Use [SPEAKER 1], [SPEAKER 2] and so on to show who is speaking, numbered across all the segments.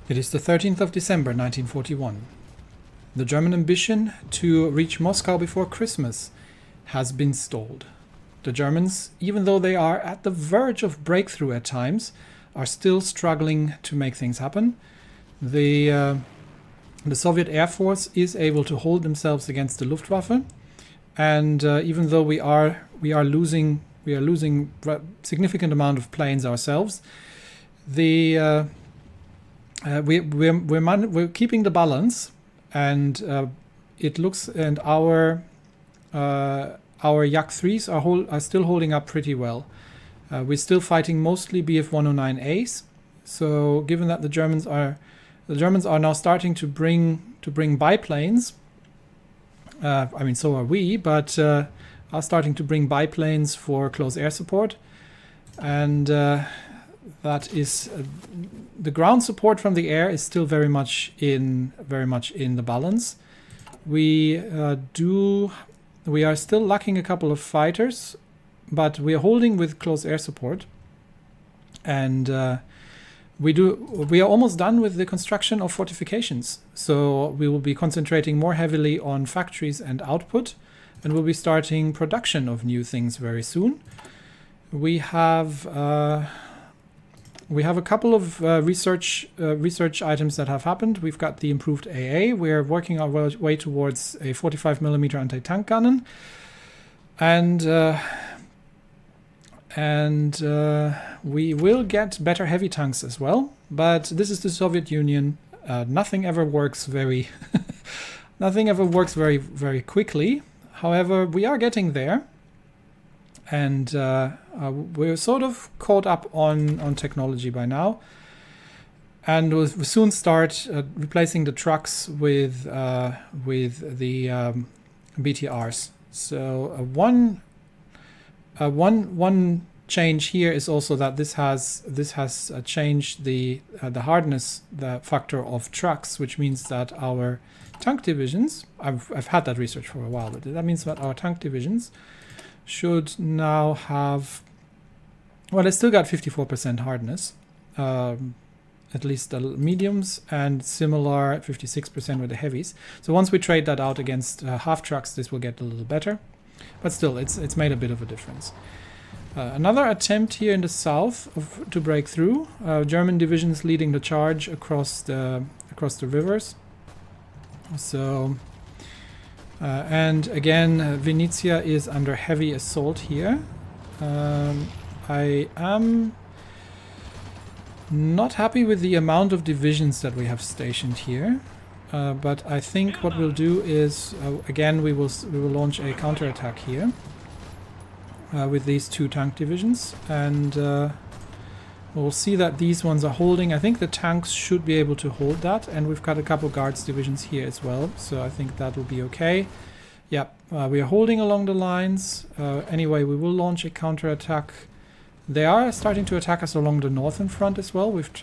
[SPEAKER 1] It is the 13th of December 1941. The German ambition to reach Moscow before Christmas has been stalled. The Germans, even though they are at the verge of breakthrough at times, are still struggling to make things happen. The Soviet Air Force is able to hold themselves against the Luftwaffe, and even though we are losing a significant amount of planes ourselves, we're keeping the balance, and it looks, and our Yak-3s are still holding up pretty well. We're still fighting mostly Bf-109As. So given that the Germans are now starting to bring biplanes. I mean, so are we, but are starting to bring biplanes for close air support, and that is the ground support from the air is still very much in the balance. We are still lacking a couple of fighters, but we are holding with close air support, and we are almost done with the construction of fortifications. So we will be concentrating more heavily on factories and output, and we'll be starting production of new things very soon. We have a couple of research items that have happened. We've got the improved AA. We're working our way towards a 45mm anti-tank cannon, and we will get better heavy tanks as well. But this is the Soviet Union. Nothing ever works very very quickly. However, we are getting there, and we're sort of caught up on technology by now, and we'll soon start replacing the trucks with the BTRs. So one change here is also that this has changed the hardness, the factor of trucks, which means that our tank divisions, I've had that research for a while, but that means that our tank divisions should now have, well, they still got 54% hardness, at least the mediums, and similar at 56% with the heavies. So once we trade that out against half trucks, this will get a little better, but still it's made a bit of a difference. Another attempt here in the south to break through. German divisions leading the charge across the rivers. So and again, Venezia is under heavy assault here. I am not happy with the amount of divisions that we have stationed here, but I think what we'll do is again we will launch a counterattack here with these two tank divisions, and we'll see that these ones are holding. I think the tanks should be able to hold that, and we've got a couple guards divisions here as well, so I think that will be okay. Yep, we are holding along the lines. Anyway, we will launch a counterattack. They are starting to attack us along the northern front as well. We've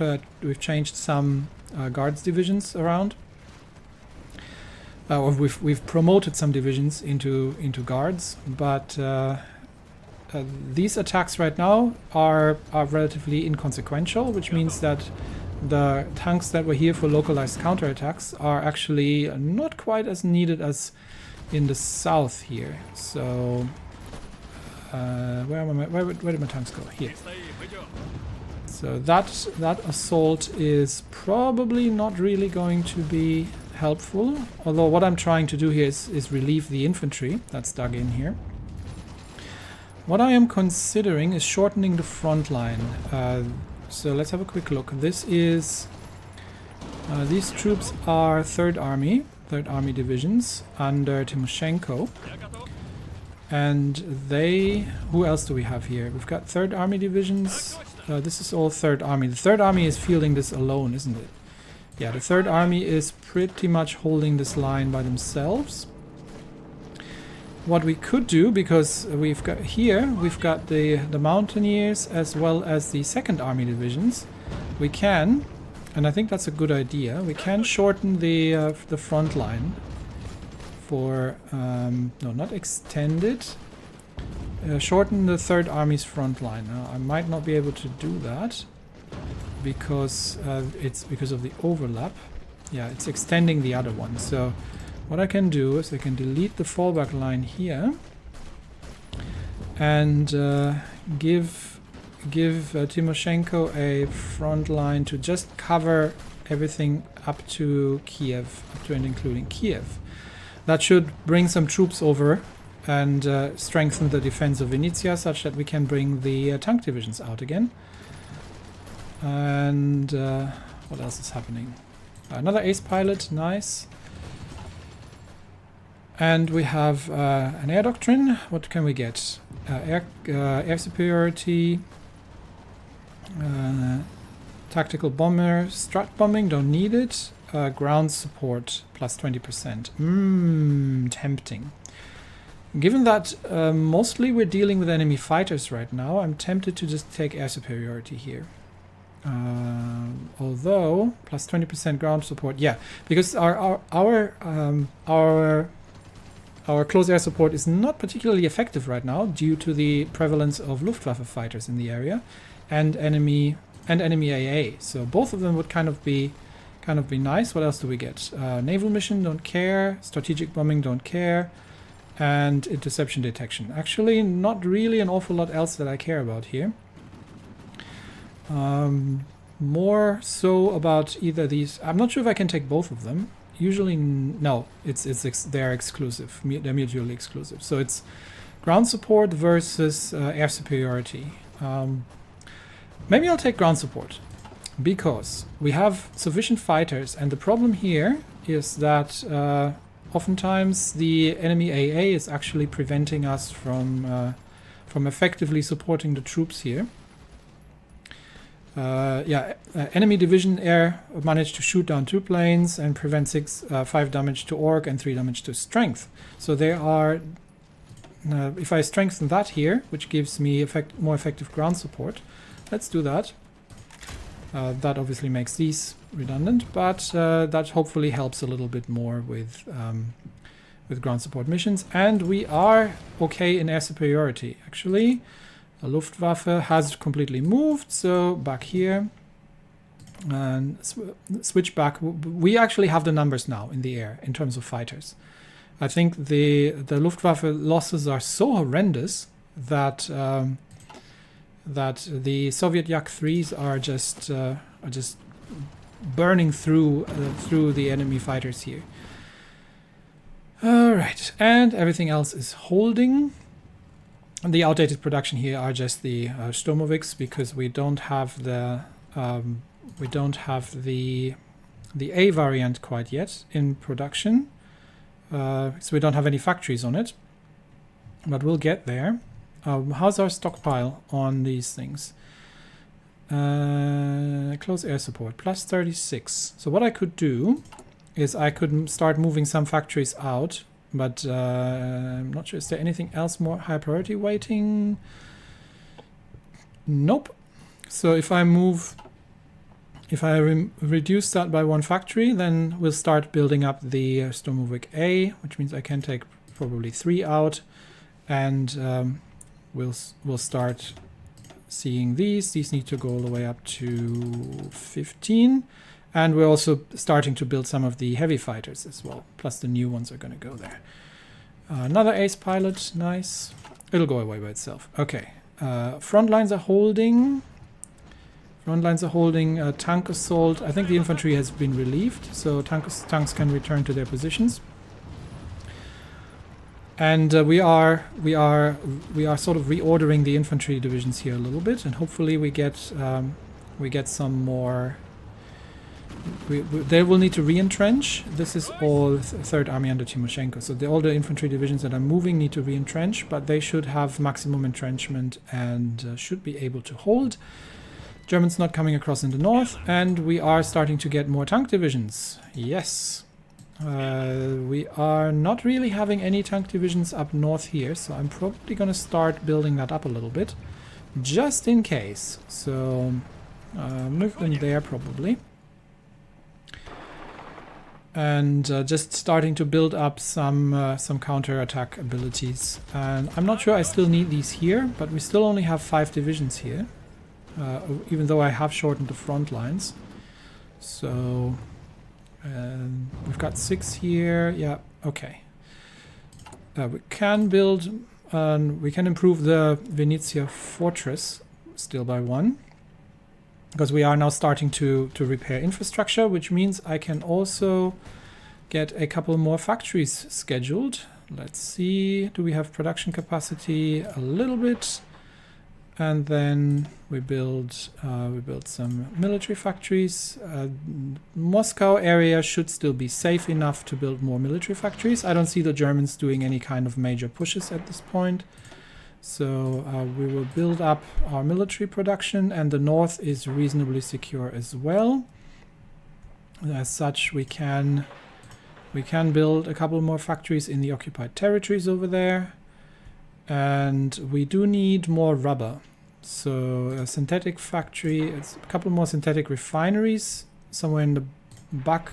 [SPEAKER 1] changed some guards divisions around. Or we've promoted some divisions into guards, but these attacks right now are relatively inconsequential, which means that the tanks that were here for localized counterattacks are actually not quite as needed as in the south here. So where did my tanks go? Here. So that assault is probably not really going to be helpful, although what I'm trying to do here is relieve the infantry that's dug in here. What I am considering is shortening the front line. So let's have a quick look. This is these troops are Third Army divisions under Timoshenko, and who else do we have here? We've got Third Army divisions. This is all Third Army. The Third Army is fielding this alone, isn't it? Yeah, the Third Army is pretty much holding this line by themselves. What we could do, because we've got the Mountaineers as well as the Second Army divisions, we can, and I think that's a good idea, we can shorten the front line for no, not extend it, shorten the Third Army's front line. Now, I might not be able to do that. because it's because of the overlap. Yeah, it's extending the other one. So what I can do is I can delete the fallback line here and give Timoshenko a front line to just cover everything up to Kiev, up to and including Kiev. That should bring some troops over and strengthen the defense of Vinnytsia such that we can bring the tank divisions out again. And what else is happening? Another ace pilot, nice. And we have an air doctrine. What can we get? Air superiority, tactical bomber, strat bombing, don't need it. Ground support plus 20%. Tempting. Given that mostly we're dealing with enemy fighters right now, I'm tempted to just take air superiority here. Although plus 20% ground support, yeah, because our close air support is not particularly effective right now due to the prevalence of Luftwaffe fighters in the area and enemy AA. So both of them would kind of be nice. What else do we get? Naval mission, don't care. Strategic bombing, don't care. And interception detection. Actually, not really an awful lot else that I care about here. More so about either these. I'm not sure if I can take both of them. Usually, no. They're exclusive. They're mutually exclusive. So it's ground support versus air superiority. Maybe I'll take ground support because we have sufficient fighters, and the problem here is that oftentimes the enemy AA is actually preventing us from effectively supporting the troops here. Enemy division air managed to shoot down 2 planes and prevent 5 damage to orc and 3 damage to strength. So they are, if I strengthen that here, which gives me more effective ground support, let's do that. That obviously makes these redundant, but that hopefully helps a little bit more with ground support missions. And we are okay in air superiority, actually. Luftwaffe has completely moved, so back here and switch back. We actually have the numbers now in the air in terms of fighters. I think the Luftwaffe losses are so horrendous that that the Soviet Yak-3s are just burning through the enemy fighters here. All right, and everything else is holding. The outdated production here are just the Sturmoviks because we don't have the A variant quite yet in production, so we don't have any factories on it, but we'll get there. How's our stockpile on these things? Close air support plus 36. So what I could do is I could start moving some factories out. But I'm not sure, is there anything else more high priority waiting? Nope. So if I reduce that by 1 factory, then we'll start building up the Sturmovik A, which means I can take probably 3 out, and we'll start seeing these. These need to go all the way up to 15. And we're also starting to build some of the heavy fighters as well. Plus the new ones are going to go there. Another ace pilot, nice. It'll go away by itself. Okay. Front lines are holding. Tank assault. I think the infantry has been relieved, so tanks can return to their positions. And we are sort of reordering the infantry divisions here a little bit, and hopefully we get some more. They will need to re-entrench. This is all 3rd Army under Timoshenko. So all the infantry divisions that are moving need to re-entrench, but they should have maximum entrenchment and should be able to hold. Germans not coming across in the north, and we are starting to get more tank divisions. Yes. We are not really having any tank divisions up north here, so I'm probably going to start building that up a little bit, just in case. So move them there probably. And just starting to build up some counterattack abilities. And I'm not sure I still need these here, but we still only have 5 divisions here. even though I have shortened the front lines. So we've got 6 here. Yeah, okay. We can build, we can improve the Venezia fortress still by 1. Because we are now starting to repair infrastructure, which means I can also get a couple more factories scheduled. Let's see, do we have production capacity? A little bit. And then we build some military factories. Moscow area should still be safe enough to build more military factories. I don't see the Germans doing any kind of major pushes at this point. So we will build up our military production, and the north is reasonably secure as well. As such, we can build a couple more factories in the occupied territories over there. And we do need more rubber. So a synthetic factory, it's a couple more synthetic refineries somewhere in the back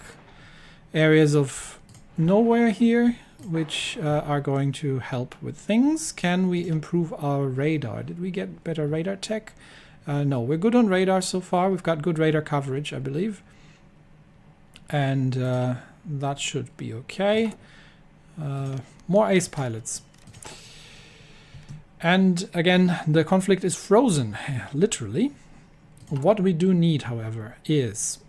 [SPEAKER 1] areas of nowhere here, which are going to help with things. Can we improve our radar? Did we get better radar tech? No, we're good on radar so far. We've got good radar coverage, I believe. And that should be okay. More ace pilots. And again, the conflict is frozen, literally. What we do need, however, is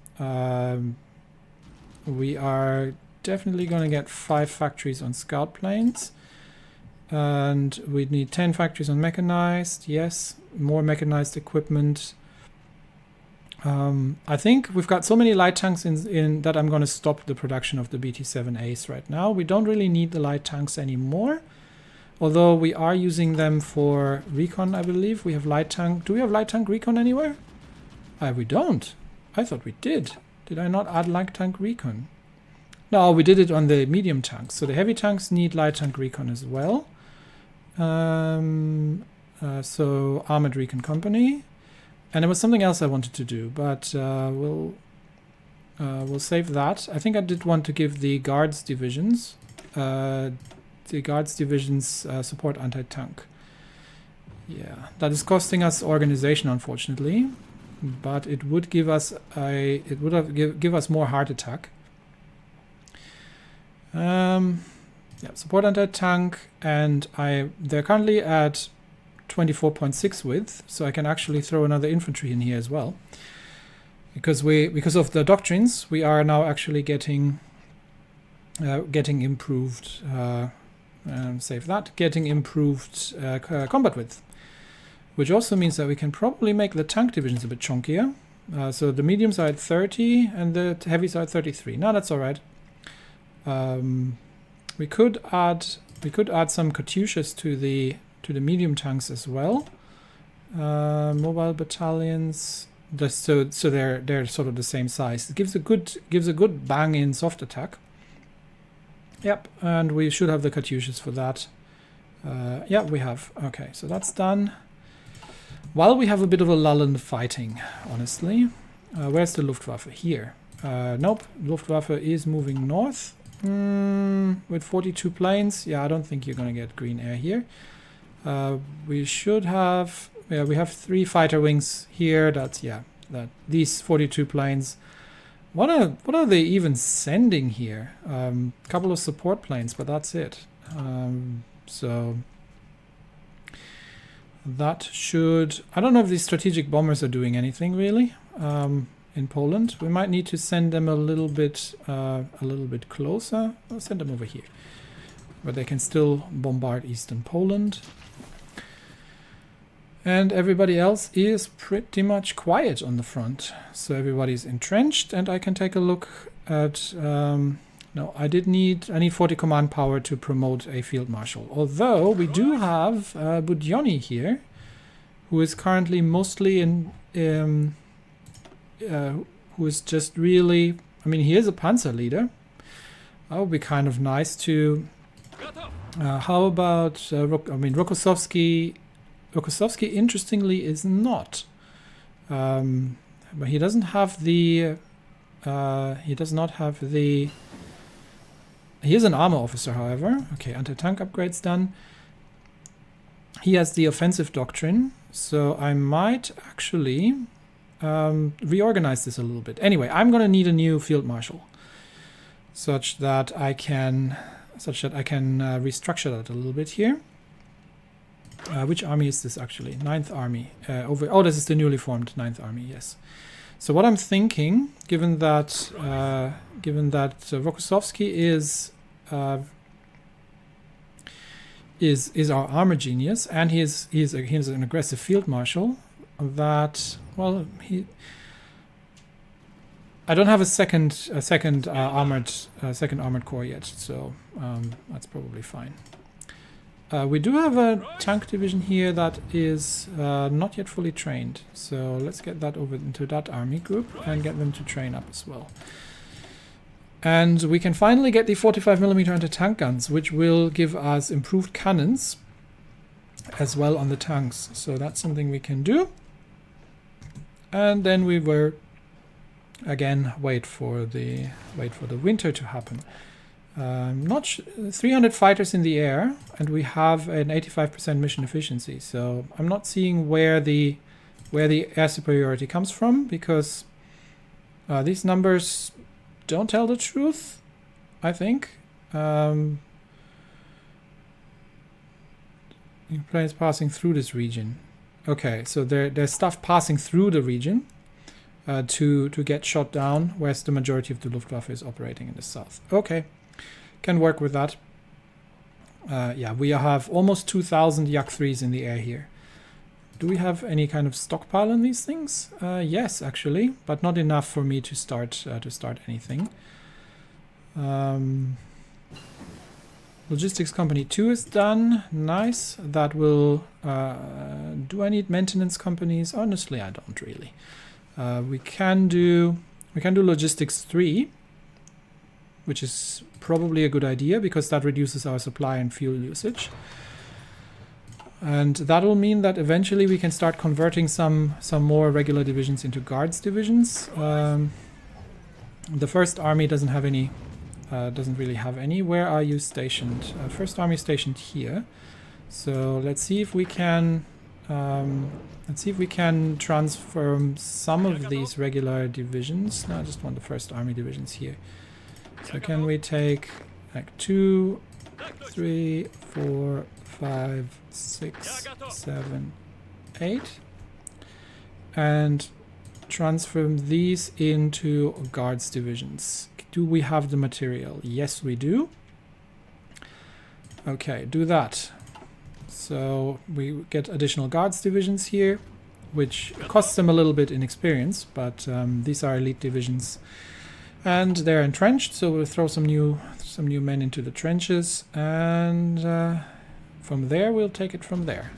[SPEAKER 1] we are definitely going to get 5 factories on scout planes. And we need 10 factories on mechanized. Yes, more mechanized equipment. I think we've got so many light tanks in that I'm going to stop the production of the BT-7As right now. We don't really need the light tanks anymore. Although we are using them for recon, I believe. We have light tank. Do we have light tank recon anywhere? We don't. I thought we did. Did I not add light tank recon? No, we did it on the medium tanks. So the heavy tanks need light tank recon as well. So Armoured Recon Company. And there was something else I wanted to do, but we'll save that. I think I did want to give the guards divisions support anti-tank. Yeah, that is costing us organization, unfortunately, but it would give us give us more heart attack. Yeah, support anti-tank, and they're currently at 24.6 width, so I can actually throw another infantry in here as well. Because of the doctrines, we are now actually getting improved. Save that. Getting improved combat width, which also means that we can probably make the tank divisions a bit chunkier. So the mediums are at 30 and the heavies are at 33. No, that's all right. We could add some Katyushas to the medium tanks as well. Mobile battalions. So they're sort of the same size. It gives a good bang in soft attack. Yep, and we should have the Katyushas for that. Yeah, we have. Okay, so that's done. While we have a bit of a lull in the fighting, honestly. Where's the Luftwaffe? Here. Nope, Luftwaffe is moving north. With 42 planes. Yeah, I don't think you're going to get green air here. We should have... Yeah, we have 3 fighter wings here. These 42 planes... What are they even sending here? Couple of support planes, but that's it. So that should... I don't know if these strategic bombers are doing anything really in Poland. We might need to send them a little bit closer. I'll send them over here, but they can still bombard eastern Poland. And everybody else is pretty much quiet on the front. So everybody's entrenched, and I can take a look at... no, I need 40 command power to promote a field marshal. Although we do have Budyoni here, who is currently mostly who is just really... I mean, he is a panzer leader. That would be kind of nice to... how about... Rokossovsky... Rokossovsky, interestingly, is not. But he doesn't have the... he does not have the... He is an armor officer, however. Okay, anti-tank upgrades done. He has the offensive doctrine, So I might actually reorganize this a little bit. Anyway, I'm going to need a new field marshal, such that I can restructure that a little bit here. Which army is this actually? 9th Army. Oh, this is the newly formed 9th Army. Yes. So what I'm thinking, given that Rokossovsky is our armor genius, and he is an aggressive field marshal, that, well, I don't have a second armored corps yet, so that's probably fine. We do have a tank division here that is not yet fully trained, so let's get that over into that army group and get them to train up as well. And we can finally get the 45mm anti-tank guns, which will give us improved cannons as well on the tanks. So that's something we can do. And then we will again wait for the winter to happen. 300 fighters in the air, and we have an 85% mission efficiency. So I'm not seeing where the air superiority comes from, because these numbers don't tell the truth, I think. Planes passing through this region. Okay, so there's stuff passing through the region to get shot down, whereas the majority of the Luftwaffe is operating in the south. Okay, can work with that. Yeah, we have almost 2,000 Yak-3s in the air here. Do we have any kind of stockpile on these things? Yes, actually, but not enough for me to start anything. Logistics Company 2 is done. Nice. That will... do I need maintenance companies? Honestly, I don't really. We can do Logistics 3, which is probably a good idea because that reduces our supply and fuel usage. And that will mean that eventually we can start converting some more regular divisions into guards divisions. The First Army doesn't have any, doesn't really have any. Where are you stationed? First Army stationed here. So let's see if we can transform some of these regular divisions. No, I just want the First Army divisions here. So can we take like 2, 3, 4, 5, 6, 7, 8 and transform these into guards divisions. Do we have the material? Yes, we do. Okay, do that. So we get additional guards divisions here, which costs them a little bit in experience, but these are elite divisions and they're entrenched, so we'll throw some new men into the trenches, and from there we'll take it from there.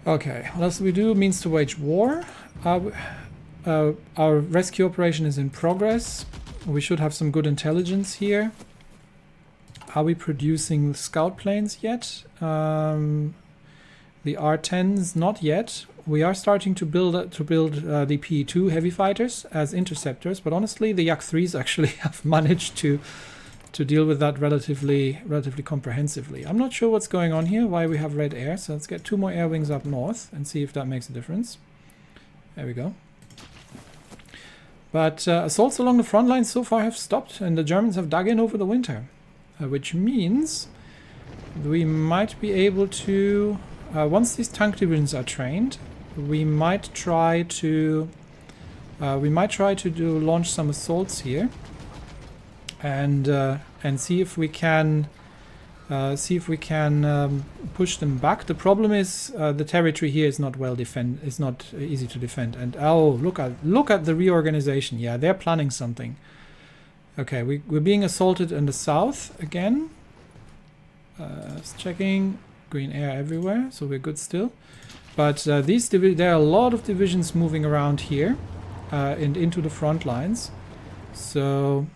[SPEAKER 1] Okay, what else do we do? Means to wage war. Our rescue operation is in progress. We should have some good intelligence here. Are we producing scout planes yet? The R-10s, not yet. We are starting to build the P-2 heavy fighters as interceptors, but honestly, the Yak-3s actually have managed to deal with that relatively comprehensively. I'm not sure what's going on here, why we have red air. So let's get 2 more air wings up north and see if that makes a difference. There we go. But assaults along the front lines so far have stopped, and the Germans have dug in over the winter, which means we might be able to, once these tank divisions are trained, we might try to launch some assaults here, and see if we can push them back. The problem is the territory here is not is not easy to defend. And oh, look at the reorganization. Yeah, they're planning something. Okay, we're being assaulted in the south again. Checking green air everywhere, so we're good still. But there are a lot of divisions moving around here and into the front lines. So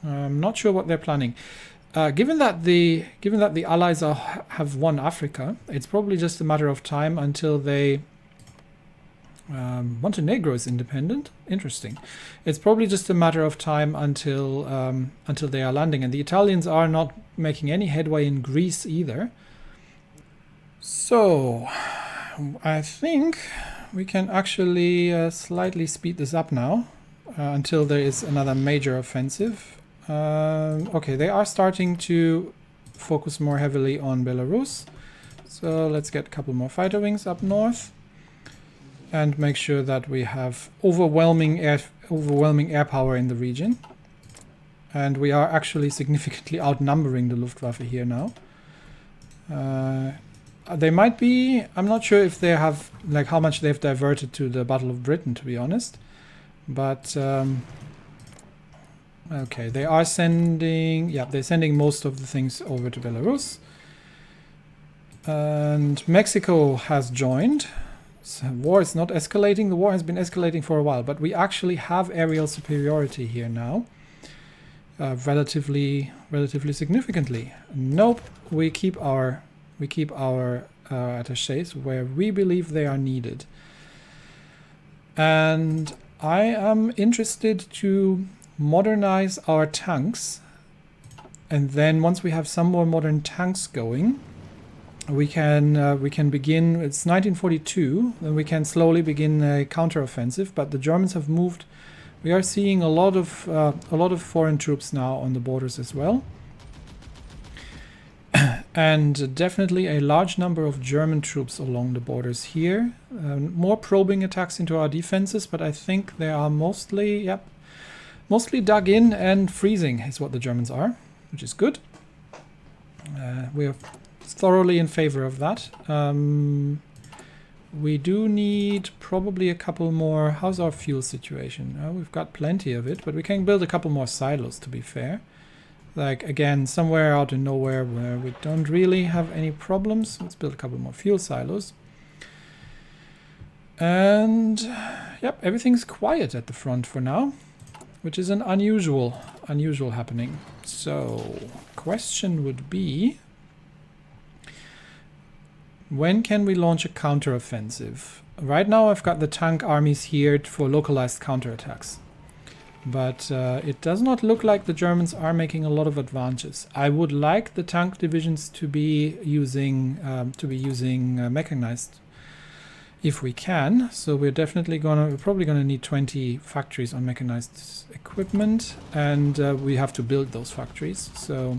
[SPEAKER 1] I'm not sure what they're planning. Given that the Allies have won Africa, it's probably just a matter of time until they. Montenegro is independent. Interesting. It's probably just a matter of time until they are landing, and the Italians are not making any headway in Greece either. So I think we can actually slightly speed this up now until there is another major offensive. Okay, they are starting to focus more heavily on Belarus. So let's get a couple more fighter wings up north and make sure that we have overwhelming air power in the region. And we are actually significantly outnumbering the Luftwaffe here now. They might be, I'm not sure if they have, like, how much they've diverted to the Battle of Britain, to be honest. But, okay, they are sending, yeah, they're sending most of the things over to Belarus. And Mexico has joined. So war is not escalating. The war has been escalating for a while, but we actually have aerial superiority here now. Relatively significantly. Nope, we keep our attachés where we believe they are needed. And I am interested to modernize our tanks, and then once we have some more modern tanks going, we can begin. It's 1942, then we can slowly begin a counteroffensive. But the Germans have moved. We are seeing a lot of foreign troops now on the borders as well. And definitely a large number of German troops along the borders here. More probing attacks into our defenses, but I think they are mostly dug in and freezing is what the Germans are, which is good. We are thoroughly in favor of that. We do need probably a couple more. How's our fuel situation? We've got plenty of it, but we can build a couple more silos, to be fair. Like, again, somewhere out in nowhere where we don't really have any problems. Let's build a couple more fuel silos. And, yep, everything's quiet at the front for now, which is an unusual happening. So, question would be, when can we launch a counteroffensive? Right now I've got the tank armies here for localized counterattacks. But it does not look like the Germans are making a lot of advances. I would like the tank divisions to be using mechanized if we can. So we're probably gonna need 20 factories on mechanized equipment, and we have to build those factories. So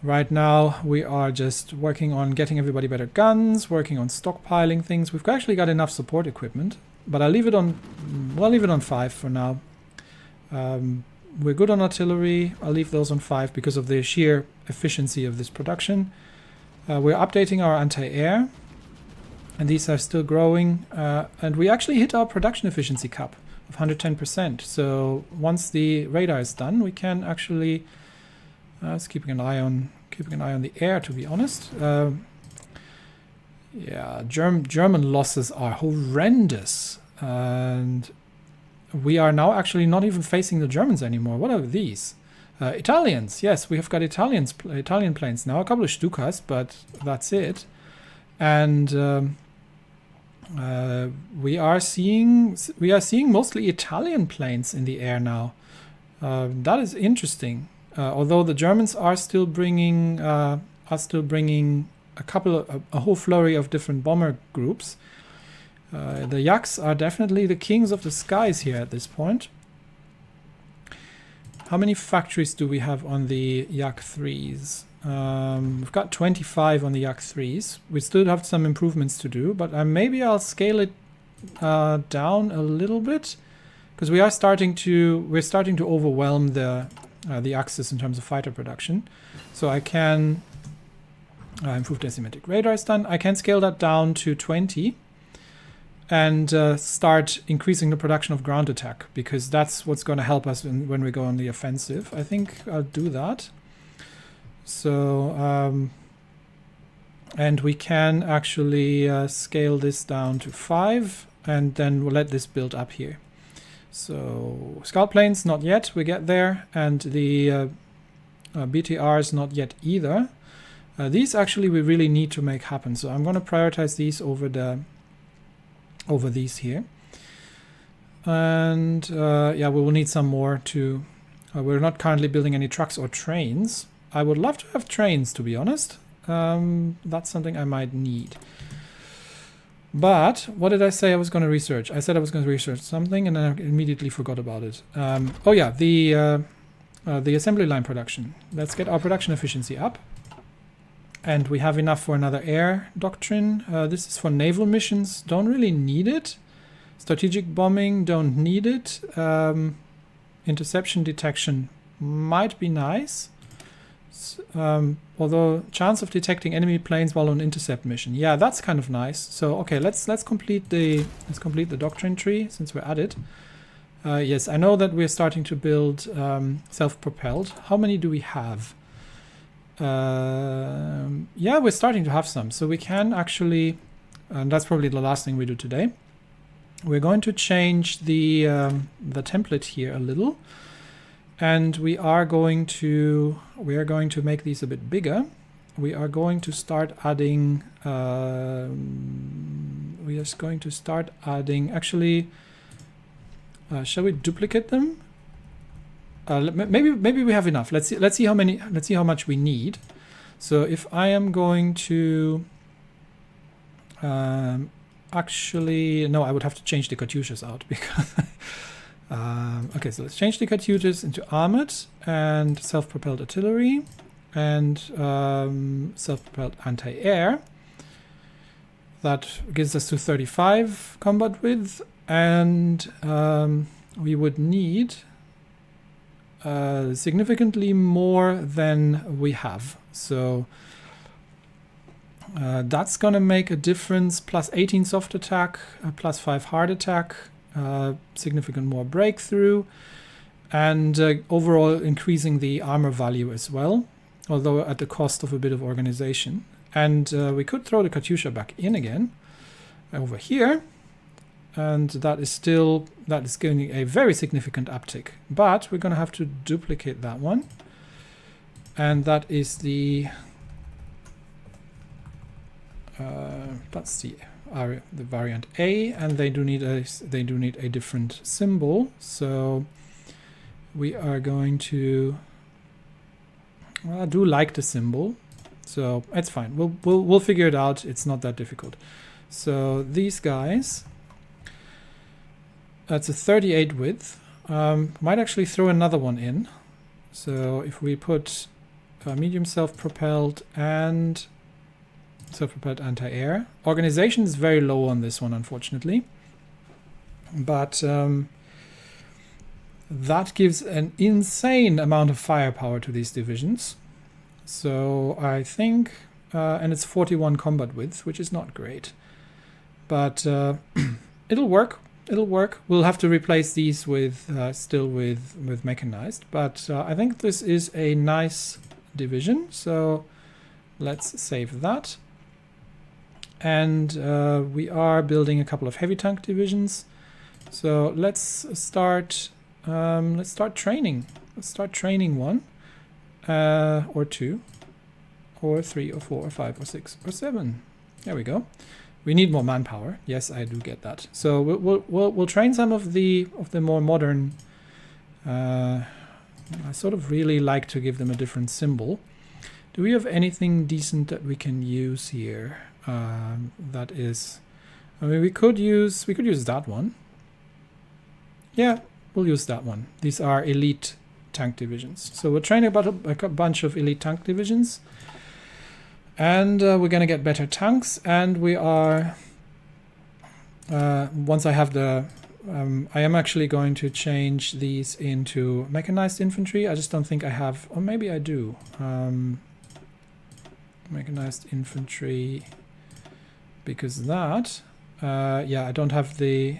[SPEAKER 1] right now we are just working on getting everybody better guns, working on stockpiling things. We've actually got enough support equipment, but I'll leave it on 5 for now. We're good on artillery. I'll leave those on 5 because of the sheer efficiency of this production. We're updating our anti-air, and these are still growing. And we actually hit our production efficiency cap of 110%. So once the radar is done, we can actually it's keeping an eye on the air, to be honest. Yeah, German losses are horrendous, and we are now actually not even facing the Germans anymore. What are these? Italians. Yes, we have got Italian planes now. A couple of Stukas, but that's it. And we are seeing mostly Italian planes in the air now. That is interesting. Although the Germans are still bringing a whole flurry of different bomber groups. The Yaks are definitely the kings of the skies here at this point. How many factories do we have on the Yak 3s? We've got 25 on the Yak 3s. We still have some improvements to do, but maybe I'll scale it down a little bit, because we're starting to overwhelm the Axis in terms of fighter production. So I can improved asymmetric radar is done. I can scale that down to 20 and start increasing the production of ground attack, because that's what's going to help us when we go on the offensive. I think I'll do that. So, and we can actually scale this down to 5, and then we'll let this build up here. So, scout planes, not yet. We get there. And the BTRs, not yet either. These actually we really need to make happen. So I'm going to prioritize these over these here. And yeah, we will need some more to... we're not currently building any trucks or trains. I would love to have trains, to be honest. that's something I might need. But what did I say I was going to research? I said I was going to research something and then I immediately forgot about it. Oh yeah, the assembly line production. Let's get our production efficiency up. And we have enough for another air doctrine. This is for naval missions. Don't really need it. Strategic bombing, don't need it. Interception detection might be nice. Although chance of detecting enemy planes while on intercept mission. Yeah, that's kind of nice. So okay, let's complete the doctrine tree since we're at it. Yes, I know that we're starting to build self-propelled. How many do we have? Yeah, we're starting to have some. So we can actually, and that's probably the last thing we do today. We're going to change the template here a little. And we are going to make these a bit bigger. We are going to start adding. We are just going to start adding. Actually, shall we duplicate them? Maybe we have enough. Let's see how many. Let's see how much we need. So if I am going to. Actually, no, I would have to change the Katyushas out because. Okay, so let's change the Katyushas into armored and self-propelled artillery and self-propelled anti-air. That gives us to 35 combat width, and we would need significantly more than we have. So that's gonna make a difference. Plus 18 soft attack, plus 5 hard attack. Significant more breakthrough, and overall increasing the armor value as well, although at the cost of a bit of organization. And we could throw the Katyusha back in again over here, and that is giving a very significant uptick. But we're going to have to duplicate that one, and that is the that's the variant A, and they do need a different symbol. So we are going to. Well, I do like the symbol, so it's fine. We'll figure it out. It's not that difficult. So these guys. That's a 38 width. Might actually throw another one in. So if we put medium self-propelled and self-propelled anti-air. Organization is very low on this one, unfortunately. But that gives an insane amount of firepower to these divisions. So I think, and it's 41 combat width, which is not great. But it'll work. It'll work. We'll have to replace these with still with mechanized. But I think this is a nice division. So let's save that. And we are building a couple of heavy tank divisions. So let's start training. Let's start training one, or two, or three, or four, or five, or six, or seven. There we go. We need more manpower. Yes, I do get that. So we'll train some of the more modern. I sort of really like to give them a different symbol. Do we have anything decent that we can use here? That is, I mean, we could use that one. Yeah, we'll use that one. These are elite tank divisions. So we're training about a bunch of elite tank divisions, and we're gonna get better tanks. And we are once I have the, I am actually going to change these into mechanized infantry. I just don't think I have, or maybe I do. Mechanized infantry. Because that, yeah, I don't have the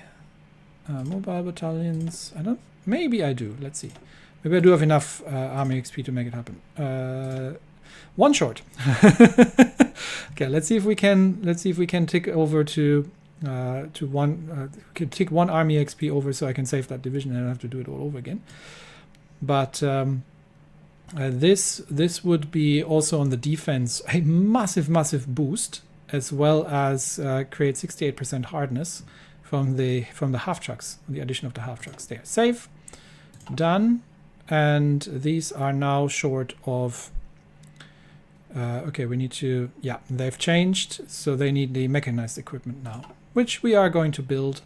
[SPEAKER 1] mobile battalions. Maybe I do. Let's see. Maybe I do have enough army XP to make it happen. One short. Okay, let's see if we can tick over to one. Can tick one army XP over so I can save that division and I don't have to do it all over again. But this would be also on the defense a massive boost, as well as create 68% hardness from the half trucks, the addition of the half trucks there. Save, done, and these are now short of Okay, we need to, yeah, they've changed, so they need the mechanized equipment now, which we are going to build.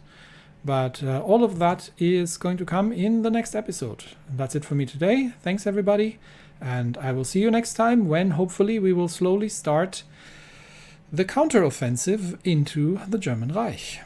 [SPEAKER 1] But all of that is going to come in the next episode. That's it for me today. Thanks, everybody. And I will see you next time when hopefully we will slowly start the counteroffensive into the German Reich.